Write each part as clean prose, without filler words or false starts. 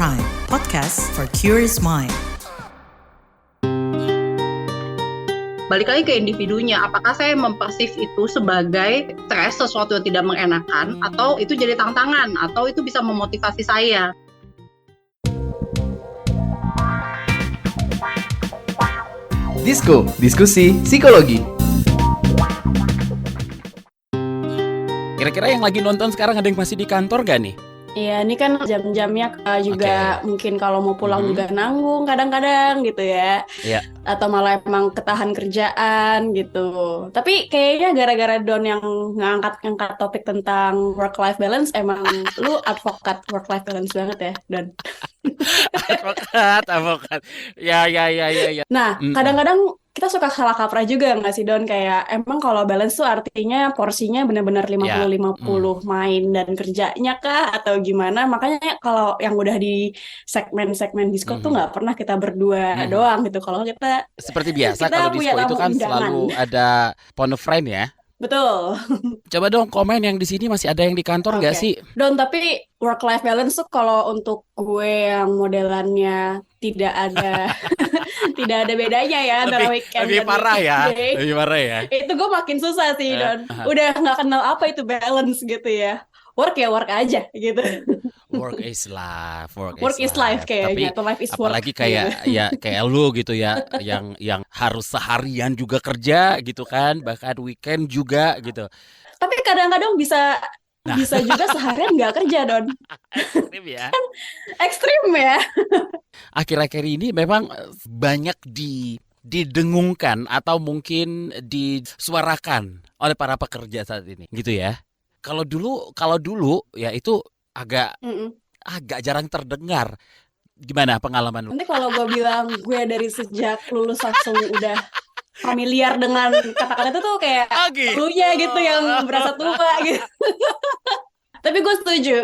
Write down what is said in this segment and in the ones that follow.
Prime, podcast for curious mind. Balik lagi ke individunya, apakah saya mempersif itu sebagai stres, sesuatu yang tidak mengenakan, atau itu jadi tantangan, atau itu bisa memotivasi saya. Disko, diskusi psikologi. Kira-kira yang lagi nonton sekarang ada yang masih di kantor gak nih? Iya, ini kan jam-jamnya juga mungkin kalau mau pulang juga nanggung kadang-kadang gitu ya. Iya. Atau malah emang ketahan kerjaan gitu. Tapi kayaknya gara-gara Don yang ngangkat topik tentang work-life balance, emang lu advokat work-life balance banget ya, Don. Advokat. Ya. Nah, kadang-kadang kita suka salah kaprah juga nggak sih, Don? Kayak emang kalau balance tuh artinya porsinya benar-benar 50-50 main dan kerjanya kah atau gimana? Makanya kalau yang udah di segmen-segmen Disko tuh nggak pernah kita berdua doang gitu. Kalau kita Seperti biasa kita kalau punya Disko itu tamu kan undangan. selalu ada phone a friend ya. Betul. Coba dong komen yang di sini masih ada yang di kantor nggak sih? Don, tapi work-life balance tuh kalau untuk gue yang modelannya tidak ada tidak ada bedanya ya antara weekend lebih dan parah ya. weekday. Lebih parah ya. Itu gue makin susah sih, Don. Udah nggak kenal apa itu balance gitu ya. Work ya work aja gitu. Work is life, Work is life kayaknya, atau life is work. Apalagi kayak ya kayak lu gitu ya, yang harus seharian juga kerja gitu kan, bahkan weekend juga gitu. Tapi kadang-kadang bisa juga seharian nggak kerja, Don. Ekstrim ya. Ekstrim ya. Akhir-akhir ini memang banyak didengungkan atau mungkin disuarakan oleh para pekerja saat ini, gitu ya. Kalau dulu ya itu agak jarang terdengar. Gimana pengalaman lu? Nanti kalau gue bilang gue dari sejak lulus langsung udah familiar dengan kata-kata itu tuh kayak lunya gitu yang berasa tua gitu. Tapi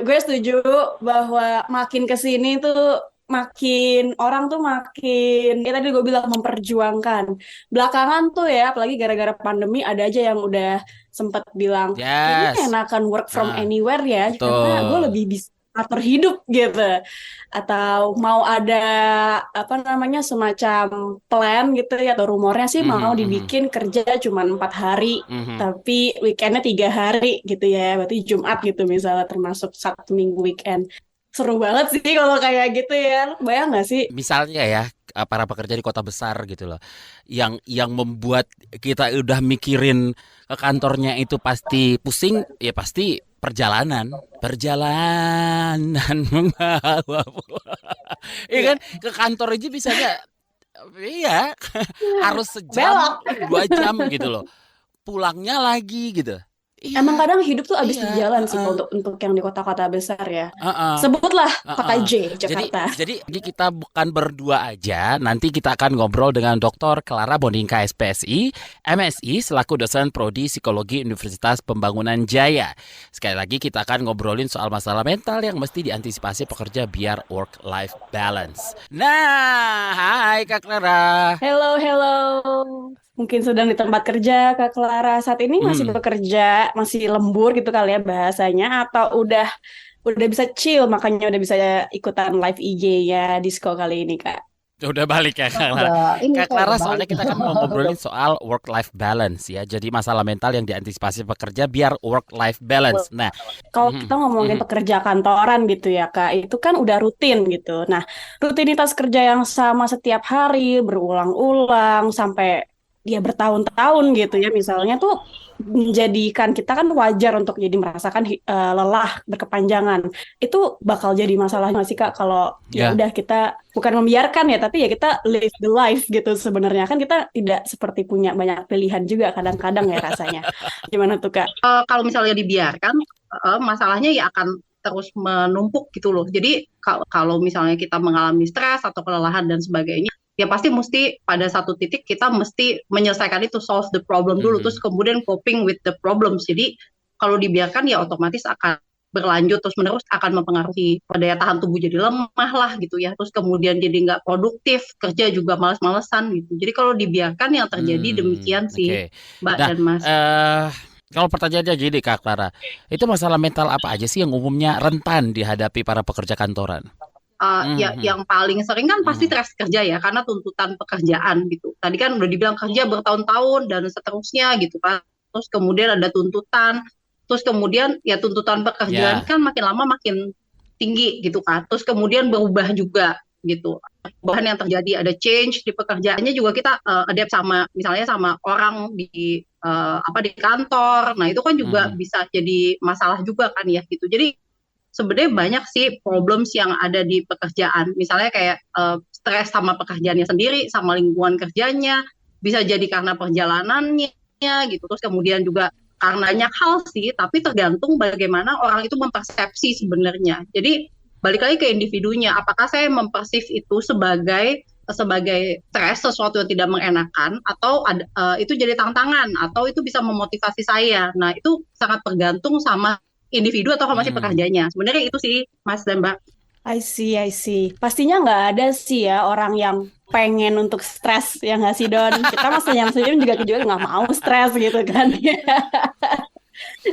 gue setuju bahwa makin kesini tuh makin orang tuh makin ya tadi gue bilang memperjuangkan. Belakangan tuh ya, apalagi gara-gara pandemi ada aja yang udah sempat bilang kayaknya enakan work from anywhere ya, karena gue lebih bisa atur hidup gitu. Atau mau ada semacam plan gitu ya, atau rumornya sih mau dibikin kerja cuma 4 hari tapi weekendnya 3 hari gitu ya, berarti Jumat gitu misalnya, termasuk Sabtu Minggu weekend. Seru banget sih kalau kayak gitu ya, bayang nggak sih? Misalnya ya para pekerja di kota besar gitu loh, yang membuat kita udah mikirin ke kantornya itu pasti pusing, ya pasti perjalanan membawa iya kan, ke kantor aja bisanya iya harus sejam 2 jam gitu loh, pulangnya lagi gitu. Iya. Emang kadang hidup tuh abis di jalan sih untuk yang di kota-kota besar ya. Sebutlah kota J, Jakarta. Jadi kita bukan berdua aja. Nanti kita akan ngobrol dengan Dr. Clara Boningka SPSI, MSI selaku dosen Prodi Psikologi Universitas Pembangunan Jaya. Sekali lagi kita akan ngobrolin soal masalah mental yang mesti diantisipasi pekerja biar work-life balance. Nah, hai Kak Clara. Hello. Mungkin sedang di tempat kerja Kak Clara saat ini, masih bekerja, masih lembur gitu kali ya bahasanya, atau udah bisa chill makanya udah bisa ikutan live IG-nya Disko kali ini, Kak? Udah balik ya Kak Clara. Kak Clara, soalnya kita kan mau ngobrolin soal work-life balance ya. Jadi masalah mental yang diantisipasi pekerja biar work-life balance. Nah, kalau kita ngomongin pekerja kantoran gitu ya Kak, itu kan udah rutin gitu. Nah, rutinitas kerja yang sama setiap hari, berulang-ulang, sampai dia bertahun-tahun gitu ya, misalnya tuh menjadikan kita kan wajar untuk jadi merasakan lelah berkepanjangan. Itu bakal jadi masalah nggak sih Kak kalau ya udah kita bukan membiarkan ya, tapi ya kita live the life gitu. Sebenarnya kan kita tidak seperti punya banyak pilihan juga kadang-kadang ya rasanya. Gimana tuh Kak? Kalau misalnya dibiarkan, masalahnya ya akan terus menumpuk gitu loh. Jadi kalau misalnya kita mengalami stres atau kelelahan dan sebagainya, ya pasti mesti pada satu titik kita mesti menyelesaikan itu, solve the problem dulu, terus kemudian coping with the problems. Jadi kalau dibiarkan ya otomatis akan berlanjut terus menerus, akan mempengaruhi daya tahan tubuh jadi lemah lah gitu ya, terus kemudian jadi nggak produktif, kerja juga malas-malesan gitu. Jadi kalau dibiarkan yang terjadi demikian sih, Mbak dan Mas. Kalau pertanyaannya gini Kak Clara, itu masalah mental apa aja sih yang umumnya rentan dihadapi para pekerja kantoran? Ya yang paling sering kan pasti stres kerja ya, karena tuntutan pekerjaan gitu. Tadi kan udah dibilang kerja bertahun-tahun dan seterusnya gitu kan. Terus kemudian ada tuntutan, terus kemudian ya tuntutan pekerjaan Ya. kan makin lama makin tinggi gitu kan. Terus kemudian berubah juga gitu. Perubahan yang terjadi, ada change di pekerjaannya juga kita adapt sama misalnya sama orang di di kantor. Nah, itu kan juga bisa jadi masalah juga kan ya gitu. Jadi sebenarnya banyak sih problems yang ada di pekerjaan. Misalnya kayak stres sama pekerjaannya sendiri, sama lingkungan kerjanya, bisa jadi karena perjalanannya gitu. Terus kemudian juga karena banyak hal sih, tapi tergantung bagaimana orang itu mempersepsi sebenarnya. Jadi balik lagi ke individunya, apakah saya mempersif itu sebagai stres, sesuatu yang tidak mengenakan, atau itu jadi tantangan, atau itu bisa memotivasi saya. Nah, itu sangat tergantung sama individu atau masih pekerjanya. Sebenarnya itu sih, Mas dan Mbak. I see. Pastinya nggak ada sih ya orang yang pengen untuk stres, ya nggak sih, Don? Kita masih yang sendiri juga nggak mau stres gitu kan.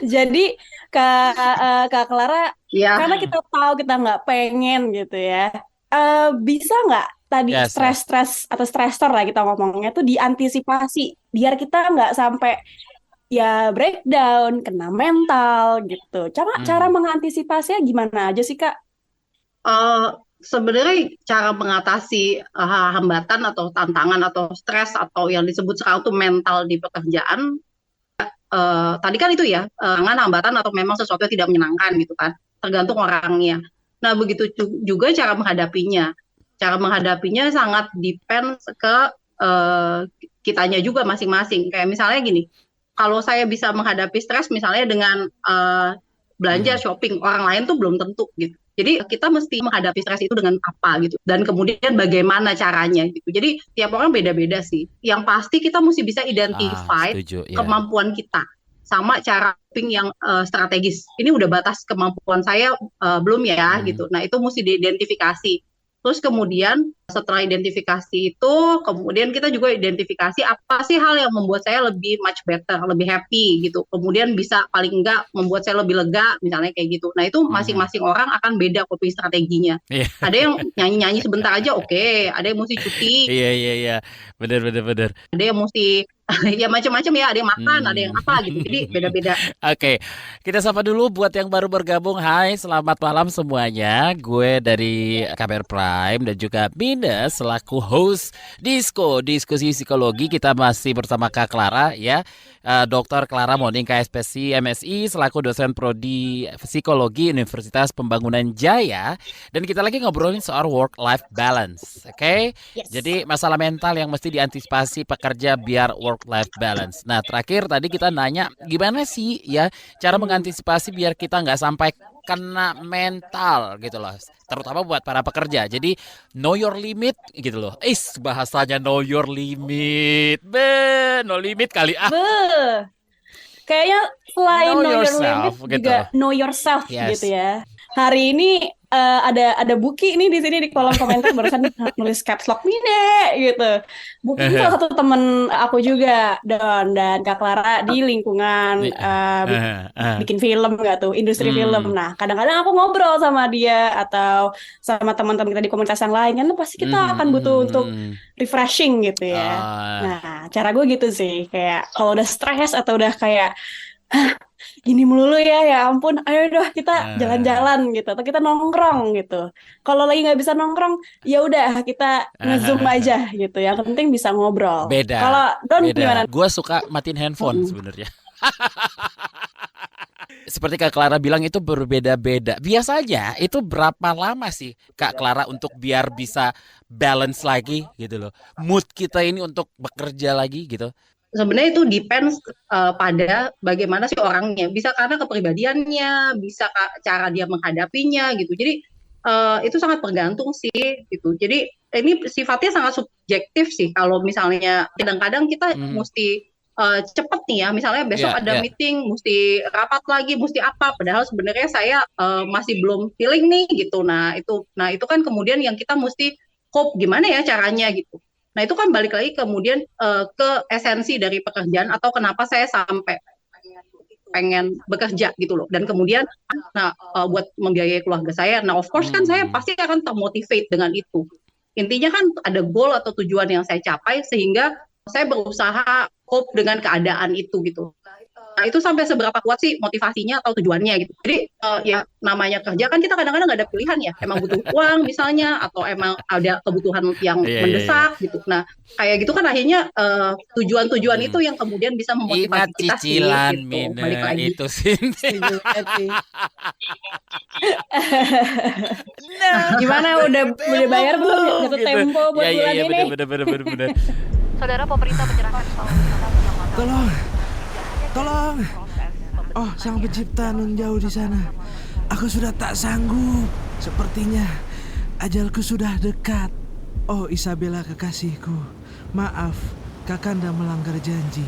Jadi Kak Clara, Ya, karena kita tahu kita nggak pengen gitu ya, bisa nggak tadi Yes, yes. stres-stres atau stressor lah kita ngomongnya tuh diantisipasi biar kita nggak sampai ya breakdown, kena mental gitu. Cara mengantisipasinya gimana aja sih, Kak? sebenarnya cara mengatasi hambatan atau tantangan atau stres atau yang disebut sekarang tuh mental di pekerjaan, tadi kan itu ya, hambatan atau memang sesuatu yang tidak menyenangkan gitu kan, tergantung orangnya. Nah, begitu juga cara menghadapinya. Cara menghadapinya sangat depends ke kitanya juga masing-masing. Kayak misalnya gini, kalau saya bisa menghadapi stres misalnya dengan belanja shopping, orang lain tuh belum tentu gitu. Jadi kita mesti menghadapi stres itu dengan apa gitu, dan kemudian bagaimana caranya gitu. Jadi tiap orang beda-beda sih. Yang pasti kita mesti bisa identify Setuju, ya. kemampuan kita sama cara coping yang strategis. Ini udah batas kemampuan saya belum ya gitu. Nah, itu mesti diidentifikasi. Terus kemudian setelah identifikasi itu, kemudian kita juga identifikasi apa sih hal yang membuat saya lebih much better, lebih happy gitu. Kemudian bisa paling enggak membuat saya lebih lega, misalnya kayak gitu. Nah, itu masing-masing orang akan beda coping strateginya. Iya. Ada yang nyanyi-nyanyi sebentar aja, oke. Ada yang mesti cuti, Iya. Bener. ada yang mesti ya macam-macam ya, ada yang makan, ada yang apa gitu. Jadi beda-beda. Oke, kita sapa dulu buat yang baru bergabung. Hai, selamat malam semuanya. Gue dari KBR Prime dan juga Bina selaku host Diskusi Psikologi. Kita masih bersama Kak Clara ya, Dr. Clara Monika SPSI MSI selaku dosen prodi Psikologi Universitas Pembangunan Jaya. Dan kita lagi ngobrolin soal work-life balance, oke? Yes. Jadi masalah mental yang mesti diantisipasi pekerja biar work-life balance. Nah, terakhir tadi kita nanya gimana sih ya cara mengantisipasi biar kita nggak sampai kena mental gitu loh, terutama buat para pekerja. Jadi know your limit gitu loh. Bahasanya know your limit. No limit kali ah. Kayaknya selain Know know your yourself, limit gitu. juga know yourself Yes. gitu ya. Hari ini ada Buki nih di sini di kolom komentar barusan nulis caps lock nih deh gitu. Buki ini salah satu temen aku juga, dan Kak Clara di lingkungan bikin film nggak tuh, industri film. Nah, kadang-kadang aku ngobrol sama dia atau sama teman-teman kita di komunitas yang lain, kan pasti kita akan butuh untuk refreshing gitu ya. Nah, cara gue gitu sih, kayak kalau udah stres atau udah kayak gini melulu ya ampun, ayo dong kita jalan-jalan gitu, atau kita nongkrong gitu. Kalau lagi nggak bisa nongkrong, ya udah kita nge-zoom aja gitu. Yang penting bisa ngobrol. Beda. Kalau Don Beda. gimana? Gue suka matiin handphone sebenarnya. Seperti Kak Clara bilang itu berbeda-beda. Biasanya itu berapa lama sih Kak Clara untuk biar bisa balance lagi gitu loh, mood kita ini untuk bekerja lagi gitu? Sebenarnya itu depends pada bagaimana sih orangnya. Bisa karena kepribadiannya, bisa cara dia menghadapinya gitu. Jadi itu sangat tergantung sih gitu. Jadi ini sifatnya sangat subjektif sih. Kalau misalnya kadang-kadang kita mesti cepet nih ya. Misalnya besok ada meeting, mesti rapat lagi, mesti apa. Padahal sebenarnya saya masih belum feeling nih gitu. Nah itu kan kemudian yang kita mesti cope gimana ya caranya gitu. Nah, itu kan balik lagi kemudian ke esensi dari pekerjaan atau kenapa saya sampai pengen bekerja gitu loh. Dan kemudian buat membiayai keluarga saya. Nah, of course kan saya pasti akan termotivate dengan itu. Intinya kan ada goal atau tujuan yang saya capai sehingga saya berusaha cope dengan keadaan itu gitu. Nah, itu sampai seberapa kuat sih motivasinya atau tujuannya gitu. Jadi ya namanya kerja kan kita kadang-kadang nggak ada pilihan ya. Emang butuh uang misalnya atau emang ada kebutuhan yang mendesak gitu. Nah, kayak gitu kan akhirnya tujuan-tujuan itu yang kemudian bisa memotivasi Ingat kita sih cicilan, gitu. Mine, Balik lagi. itu sih. Setuju banget sih. Gimana udah bayar belum jatuh Gitu. tempo buat Ya, bulan ya, ini? bener. Saudara, pemerintah menyerahkan Tolong. Oh, Sang Pencipta nun jauh di sana. Aku sudah tak sanggup. Sepertinya ajalku sudah dekat. Oh, Isabella kekasihku. Maaf, Kakanda melanggar janji.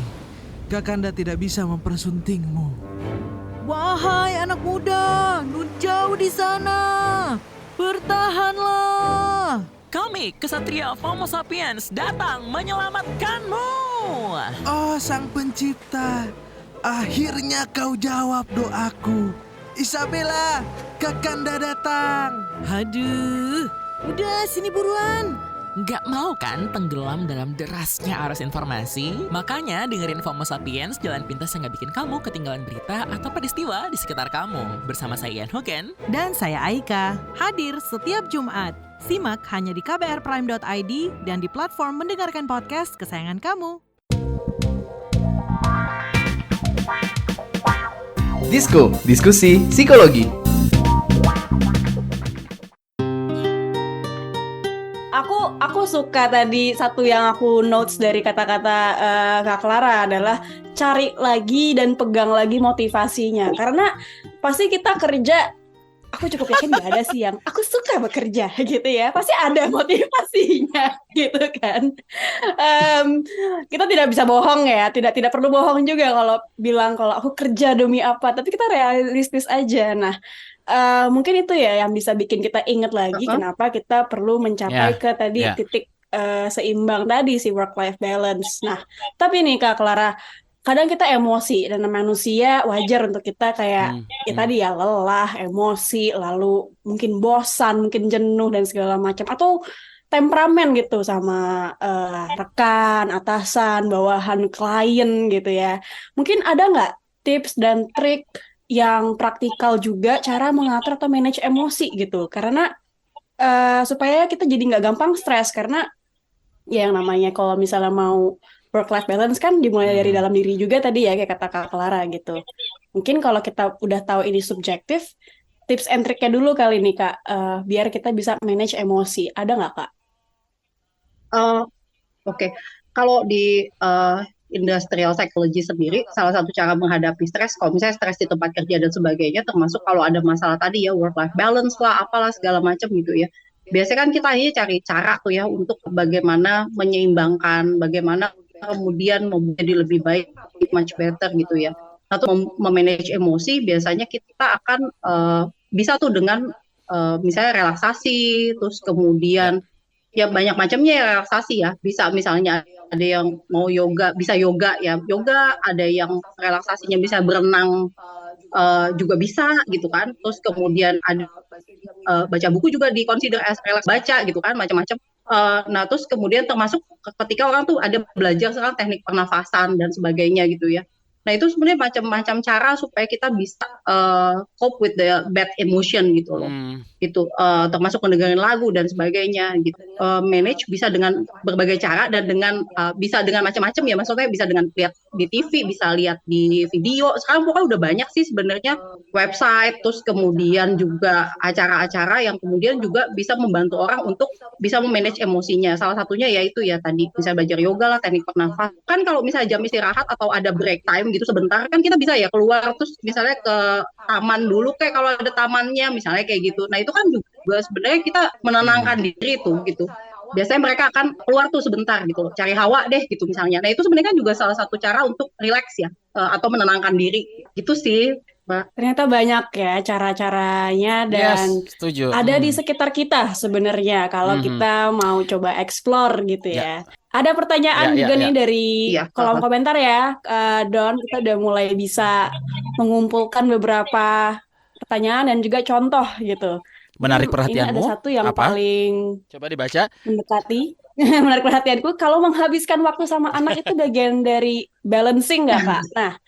Kakanda tidak bisa mempersuntingmu. Wahai anak muda, nun jauh di sana. Bertahanlah. Kami, Kesatria Homo Sapiens, datang menyelamatkanmu. Oh, Sang Pencipta. Akhirnya kau jawab doaku. Isabella, Kakanda datang. Aduh, udah sini buruan. Nggak mau kan tenggelam dalam derasnya arus informasi? Makanya dengerin Homo Sapiens, jalan pintas yang nggak bikin kamu ketinggalan berita atau peristiwa di sekitar kamu. Bersama saya Ian Hogan. Dan saya Aika, hadir setiap Jumat. Simak hanya di kbrprime.id dan di platform mendengarkan podcast kesayangan kamu. Disko, diskusi psikologi. Aku suka tadi satu yang aku notes dari kata-kata Kak Clara adalah cari lagi dan pegang lagi motivasinya. Karena pasti kita kerja, aku cukup yakin gak ada sih yang aku suka bekerja gitu ya. Pasti ada motivasinya gitu kan. Kita tidak bisa bohong ya, tidak perlu bohong juga kalau bilang kalau aku kerja demi apa. Tapi kita realistis aja. Nah, mungkin itu ya yang bisa bikin kita ingat lagi kenapa kita perlu mencapai ke tadi titik seimbang tadi, si work-life balance. Nah, tapi nih Kak Clara, kadang kita emosi dan manusia wajar untuk kita kayak tadi ya lelah, emosi, lalu mungkin bosan, mungkin jenuh dan segala macam, atau temperamen gitu sama rekan, atasan, bawahan klien gitu ya. Mungkin ada nggak tips dan trik yang praktikal juga cara mengatur atau manage emosi gitu? Karena supaya kita jadi nggak gampang stres, karena ya yang namanya kalau misalnya mau work-life balance kan dimulai dari dalam diri juga tadi ya, kayak kata Kak Clara gitu. Mungkin kalau kita udah tahu ini subjektif, tips and triknya dulu kali nih Kak, biar kita bisa manage emosi. Ada nggak Kak? Oke. Kalau di industrial psychology sendiri, salah satu cara menghadapi stres, kalau misalnya stres di tempat kerja dan sebagainya, termasuk kalau ada masalah tadi ya, work-life balance lah, apalah segala macam gitu ya. Biasanya kan kita ini cari cara tuh ya untuk bagaimana menyeimbangkan, bagaimana kemudian menjadi lebih baik, much better gitu ya. Atau memanage emosi, biasanya kita akan bisa tuh dengan misalnya relaksasi, terus kemudian ya banyak macamnya ya relaksasi ya. Bisa misalnya ada yang mau yoga, bisa yoga ya. Yoga, ada yang relaksasinya bisa berenang juga bisa gitu kan. Terus kemudian ada baca buku juga di consider as relax, baca gitu kan, macam-macam. Nah, terus kemudian termasuk ketika orang tuh ada belajar sekarang teknik pernafasan dan sebagainya gitu ya. Nah, itu sebenarnya macam-macam cara supaya kita bisa cope with the bad emotion gitu loh. Gitu, termasuk mendengarkan lagu dan sebagainya gitu. Manage bisa dengan berbagai cara dan dengan bisa dengan macam-macam ya, maksudnya bisa dengan lihat di TV, bisa lihat di video. Sekarang pokoknya udah banyak sih sebenarnya website, terus kemudian juga acara-acara yang kemudian juga bisa membantu orang untuk bisa memanage emosinya. Salah satunya yaitu ya tadi bisa belajar yoga lah, teknik pernafasan. Kan kalau misalnya jam istirahat atau ada break time gitu sebentar, kan kita bisa ya keluar terus misalnya ke taman dulu, kayak kalau ada tamannya misalnya kayak gitu. Nah, itu kan juga sebenarnya kita menenangkan diri tuh gitu. Biasanya mereka akan keluar tuh sebentar gitu, cari hawa deh gitu misalnya. Nah, itu sebenarnya kan juga salah satu cara untuk relax ya, atau menenangkan diri. Gitu sih, Mbak. Ternyata banyak ya cara-caranya dan setuju. ada di sekitar kita sebenarnya kalau kita mau coba explore gitu ya. Ada pertanyaan juga nih dari Iya. kolom komentar ya, Don. Kita udah mulai bisa mengumpulkan beberapa pertanyaan dan juga contoh gitu. Menarik Ini perhatianmu? ada satu yang Apa? paling Coba dibaca. mendekati, menarik perhatianku. Kalau menghabiskan waktu sama anak itu bagian dari balancing nggak, Kak?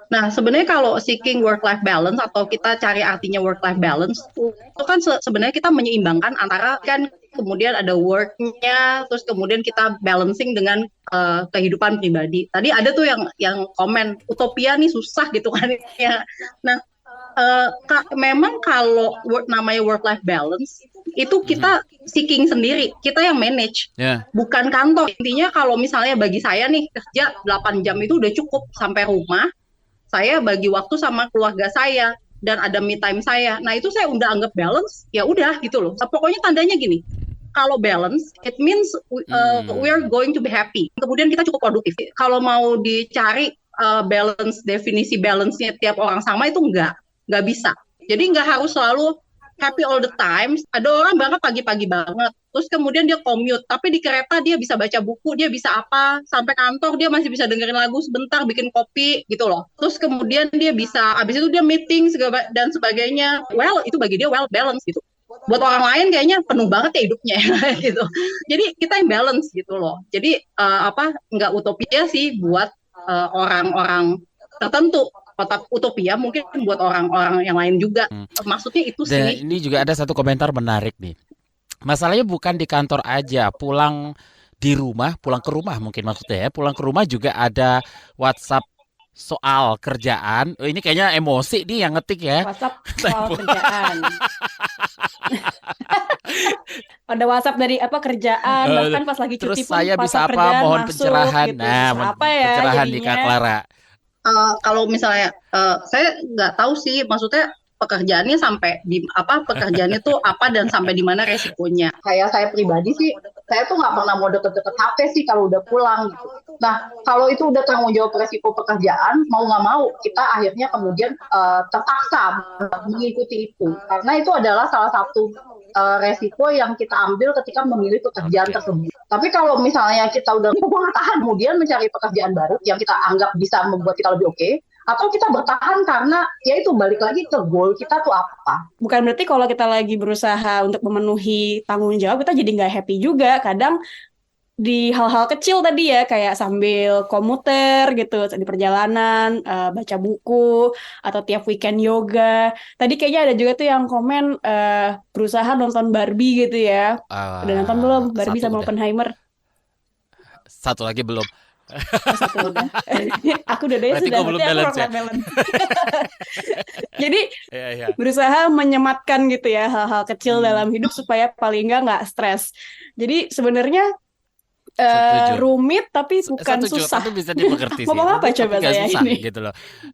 Nah, sebenarnya kalau seeking work-life balance atau kita cari artinya work-life balance, itu kan sebenarnya kita menyeimbangkan antara kan kemudian ada work-nya, terus kemudian kita balancing dengan kehidupan pribadi. Tadi ada tuh yang komen, utopia nih susah gitu kan ya. Nah, memang kalau namanya work-life balance, itu kita seeking sendiri, kita yang manage, bukan kantor. Intinya kalau misalnya bagi saya nih, kerja 8 jam itu udah cukup sampai rumah, saya bagi waktu sama keluarga saya dan ada me time saya. Nah, itu saya udah anggap balance, ya udah gitu loh. Pokoknya tandanya gini. Kalau balance, it means we're going to be happy. Kemudian kita cukup produktif. Kalau mau dicari balance, definisi balance-nya tiap orang sama itu nggak bisa. Jadi nggak harus selalu happy all the time. Ada orang banget pagi-pagi banget, terus kemudian dia commute, tapi di kereta dia bisa baca buku, dia bisa apa, sampai kantor dia masih bisa dengerin lagu sebentar, bikin kopi gitu loh. Terus kemudian dia bisa, abis itu dia meeting dan sebagainya. Well, itu bagi dia well balance gitu. Buat orang lain kayaknya penuh banget ya hidupnya gitu. Jadi kita yang balance gitu loh. Jadi nggak utopia sih buat orang-orang tertentu. Kotak utopia mungkin buat orang-orang yang lain juga. Maksudnya itu Dan sih. ini juga ada satu komentar menarik nih. Masalahnya bukan di kantor aja, pulang ke rumah mungkin maksudnya ya. Pulang ke rumah juga ada WhatsApp soal kerjaan. Ini kayaknya emosi nih yang ngetik ya. WhatsApp soal kerjaan. Ada WhatsApp dari kerjaan, bahkan pas lagi cuti Terus pun saya bisa WhatsApp apa? kerjaan Mohon masuk, pencerahan. gitu. Nah, Bisa apa ya pencerahan nih Kak jadinya? Clara. Kalau misalnya saya nggak tahu sih, maksudnya pekerjaannya sampai di pekerjaannya tuh apa dan sampai di mana resikonya. Kayak saya pribadi sih, saya tuh nggak pernah mau deket-deket HP sih kalau udah pulang gitu. Nah, kalau itu udah tanggung jawab resiko pekerjaan, mau nggak mau kita akhirnya kemudian terpaksa mengikuti itu, karena itu adalah salah satu resiko yang kita ambil ketika memilih pekerjaan tersebut. Tapi kalau misalnya kita udah bertahan, kemudian mencari pekerjaan baru yang kita anggap bisa membuat kita lebih oke, atau kita bertahan karena ya itu balik lagi ke goal kita tuh apa. Bukan berarti kalau kita lagi berusaha untuk memenuhi tanggung jawab, kita jadi nggak happy juga. Kadang di hal-hal kecil tadi ya, kayak sambil komuter gitu, di perjalanan, baca buku, atau tiap weekend yoga. Tadi kayaknya ada juga tuh yang komen berusaha nonton Barbie gitu ya. Udah nonton belum Barbie sama Oppenheimer? Satu lagi belum. Satu udah. Aku udah deh Berarti sudah. gua belum balance ya? Jadi berusaha menyematkan gitu ya hal-hal kecil dalam hidup supaya paling nggak stres. Jadi sebenarnya rumit tapi bukan susah. Tapi bisa dimengerti sih. Ngomong apa coba Tapi saya susah, ini? gitu loh.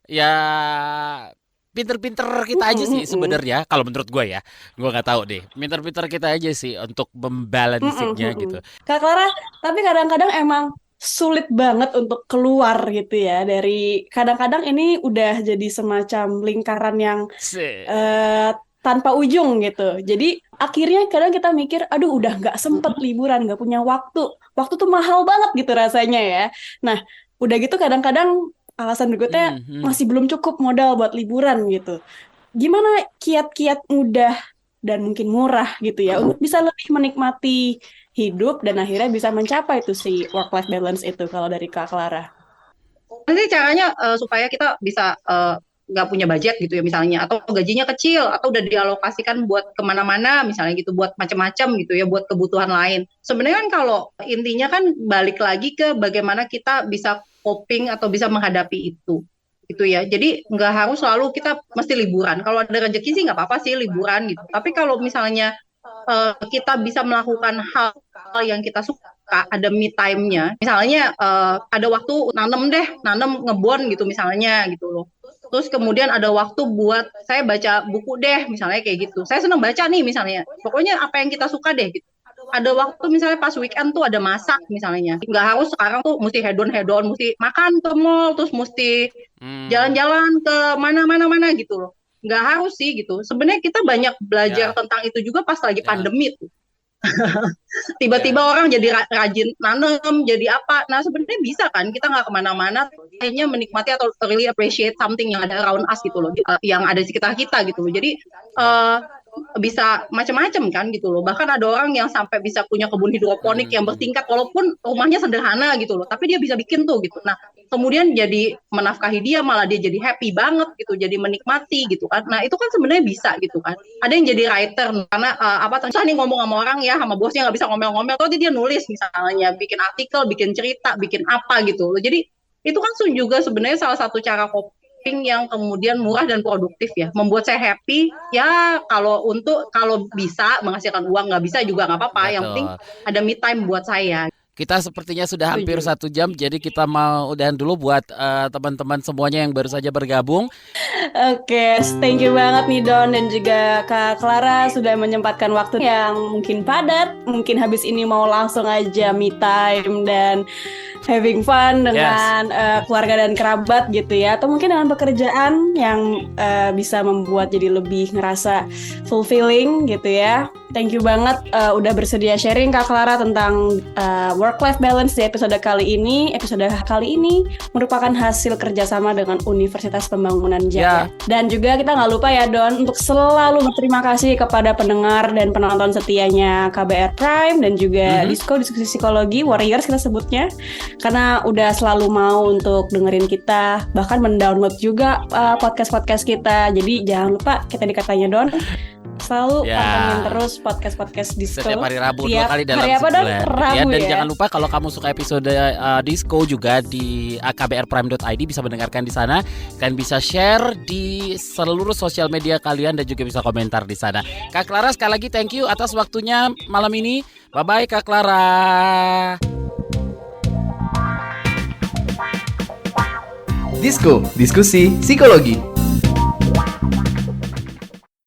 Ya pinter-pinter kita aja sih sebenarnya. Kalau menurut gue ya, gue nggak tahu deh. Pinter-pinter kita aja sih untuk membalancingnya gitu. Kak Clara, tapi kadang-kadang emang sulit banget untuk keluar gitu ya dari, kadang-kadang ini udah jadi semacam lingkaran yang tanpa ujung gitu. Jadi akhirnya kadang kita mikir, aduh udah nggak sempet liburan, nggak punya waktu. Waktu tuh mahal banget gitu rasanya ya. Nah, udah gitu kadang-kadang alasan berikutnya masih belum cukup modal buat liburan gitu. Gimana kiat-kiat mudah dan mungkin murah gitu ya untuk bisa lebih menikmati hidup dan akhirnya bisa mencapai tuh si work-life balance itu kalau dari Kak Clara? Nanti caranya supaya kita bisa nggak punya budget gitu ya misalnya, atau gajinya kecil, atau udah dialokasikan buat kemana-mana misalnya gitu, buat macam-macam gitu ya, buat kebutuhan lain. Sebenarnya kan kalau intinya kan balik lagi ke bagaimana kita bisa coping atau bisa menghadapi itu gitu ya. Jadi nggak harus selalu kita mesti liburan. Kalau ada rezeki sih nggak apa-apa sih liburan gitu. Tapi kalau misalnya kita bisa melakukan hal yang kita suka, ada me time-nya. Misalnya ada waktu nanam ngebon gitu misalnya gitu loh. Terus kemudian ada waktu buat saya baca buku deh misalnya kayak gitu. Saya senang baca nih misalnya. Pokoknya apa yang kita suka deh gitu. Ada waktu misalnya pas weekend tuh ada masak misalnya. Nggak harus sekarang tuh mesti hedon, mesti makan ke mall, terus mesti jalan-jalan ke mana gitu loh. Nggak harus sih gitu. Sebenarnya kita banyak belajar tentang itu juga pas lagi pandemi tuh. Tiba-tiba orang jadi rajin nanam, jadi apa. Nah sebenarnya bisa kan, kita nggak kemana-mana, hanya menikmati atau really appreciate something yang ada around us gitu loh, yang ada di sekitar kita gitu loh. Jadi bisa macam-macam kan gitu loh. Bahkan ada orang yang sampai bisa punya kebun hidroponik yang bertingkat, walaupun rumahnya sederhana gitu loh, tapi dia bisa bikin tuh gitu. Nah kemudian jadi menafkahi dia, malah dia jadi happy banget gitu, jadi menikmati gitu kan. Nah itu kan sebenarnya bisa gitu kan. Ada yang jadi writer karena susah nih ngomong sama orang ya, sama bosnya nggak bisa ngomel-ngomel, tuh dia nulis misalnya, bikin artikel, bikin cerita, bikin apa gitu loh. Jadi itu kan juga sebenarnya salah satu cara coping yang kemudian murah dan produktif ya, membuat saya happy ya. Kalau bisa menghasilkan uang, nggak bisa juga nggak apa-apa, yang penting ada me time buat saya. Kita sepertinya sudah hampir 1 jam, jadi kita mau udahan dulu buat teman-teman semuanya yang baru saja bergabung. Oke, thank you banget nih Don dan juga Kak Clara sudah menyempatkan waktu yang mungkin padat. Mungkin habis ini mau langsung aja me time dan having fun dengan keluarga dan kerabat gitu ya. Atau mungkin dengan pekerjaan yang bisa membuat jadi lebih ngerasa fulfilling gitu ya. Thank you banget udah bersedia sharing Kak Clara tentang work-life balance di episode kali ini. Episode kali ini merupakan hasil kerjasama dengan Universitas Pembangunan Jaya. Dan juga kita nggak lupa ya Don untuk selalu berterima kasih kepada pendengar dan penonton setianya KBR Prime dan juga Diskusi Psikologi Warriors kita sebutnya, karena udah selalu mau untuk dengerin kita, bahkan mendownload juga podcast-podcast kita. Jadi jangan lupa kita dikatanya Don selalu pantengin terus podcast-podcast Disko setiap hari Rabu 2 kali dalam sebulan. Rabu, dan jangan lupa kalau kamu suka episode Disko juga di kbrprime.id bisa mendengarkan di sana. Kalian bisa share di seluruh sosial media kalian dan juga bisa komentar di sana. Kak Clara sekali lagi thank you atas waktunya malam ini. Bye bye Kak Clara. Disko, diskusi psikologi.